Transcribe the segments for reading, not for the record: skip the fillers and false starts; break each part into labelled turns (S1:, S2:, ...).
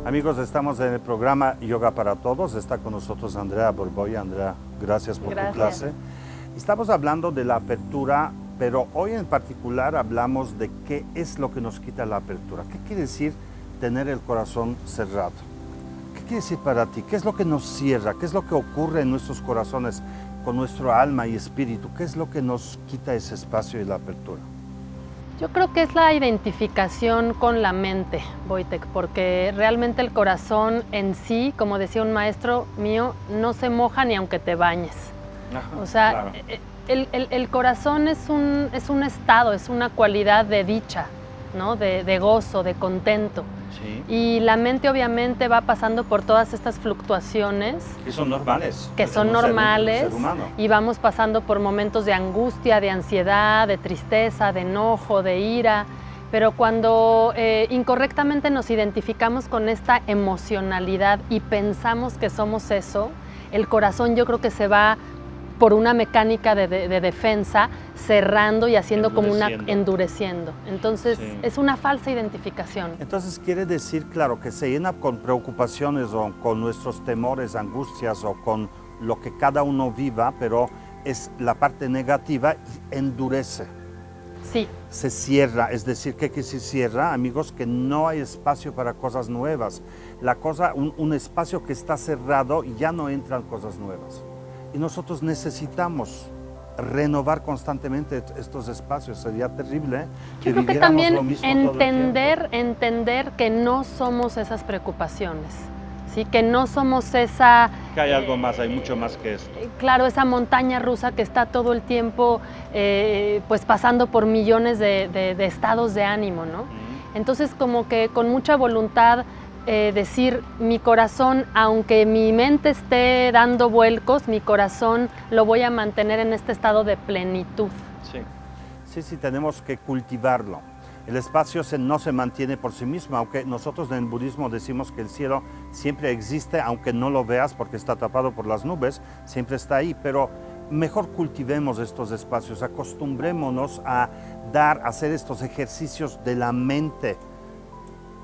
S1: Amigos, estamos en el programa Yoga para Todos. Está con nosotros Andrea Borboya. Andrea, gracias por tu clase. Estamos hablando de la apertura, pero hoy en particular hablamos de qué es lo que nos quita la apertura. ¿Qué quiere decir tener el corazón cerrado? ¿Qué quiere decir para ti? ¿Qué es lo que nos cierra? ¿Qué es lo que ocurre en nuestros corazones con nuestro alma y espíritu? ¿Qué es lo que nos quita ese espacio y la apertura?
S2: Yo creo que es la identificación con la mente, Wojtek, porque realmente el corazón en sí, como decía un maestro mío, no se moja ni aunque te bañes.
S1: Ajá,
S2: o sea,
S1: claro.
S2: el corazón es un estado, es una cualidad de dicha, ¿no? De gozo, de contento.
S1: Sí.
S2: Y la mente obviamente va pasando por todas estas fluctuaciones.
S1: Que son normales.
S2: Que son normales,
S1: ser humano.
S2: y vamos pasando por momentos de angustia, de ansiedad, de tristeza, de enojo, de ira, pero cuando incorrectamente nos identificamos con esta emocionalidad y pensamos que somos eso, el corazón yo creo que se va por una mecánica de defensa, cerrando y haciendo como una endureciendo. Entonces, sí, es una falsa identificación.
S1: Entonces quiere decir, claro, que se llena con preocupaciones o con nuestros temores, angustias o con lo que cada uno viva, pero es la parte negativa y endurece.
S2: Sí.
S1: Se cierra, es decir, ¿qué se cierra, amigos? Que no hay espacio para cosas nuevas. Un espacio que está cerrado y ya no entran cosas nuevas. Y nosotros necesitamos renovar constantemente estos espacios. Sería terrible
S2: que creo que también entender que no somos esas preocupaciones, ¿sí? Que no somos esa...
S1: Que hay algo más, hay mucho más que esto.
S2: Claro, esa montaña rusa que está todo el tiempo pues pasando por millones de estados de ánimo, ¿no? Entonces como que con mucha voluntad decir, mi corazón, aunque mi mente esté dando vuelcos, mi corazón lo voy a mantener en este estado de plenitud.
S1: Sí, tenemos que cultivarlo. El espacio no se mantiene por sí mismo, aunque nosotros en el budismo decimos que el cielo siempre existe, aunque no lo veas porque está tapado por las nubes, siempre está ahí, pero mejor cultivemos estos espacios, acostumbrémonos a hacer estos ejercicios de la mente,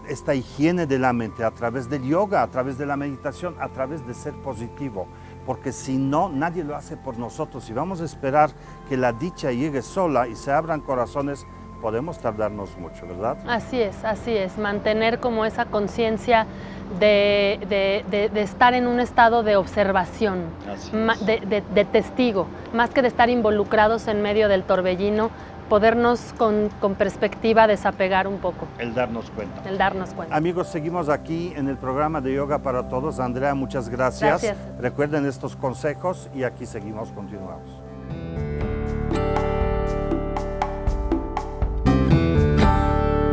S1: esta higiene de la mente a través del yoga, a través de la meditación, a través de ser positivo, porque si no, nadie lo hace por nosotros. Si vamos a esperar que la dicha llegue sola y se abran corazones, podemos tardarnos mucho, ¿verdad?
S2: Así es, mantener como esa conciencia de estar en un estado de observación, de testigo, más que de estar involucrados en medio del torbellino, podernos con perspectiva desapegar un poco.
S1: El darnos cuenta.
S2: El darnos cuenta.
S1: Amigos, seguimos aquí en el programa de Yoga para Todos. Andrea, muchas gracias.
S2: Gracias.
S1: Recuerden estos consejos y aquí continuamos.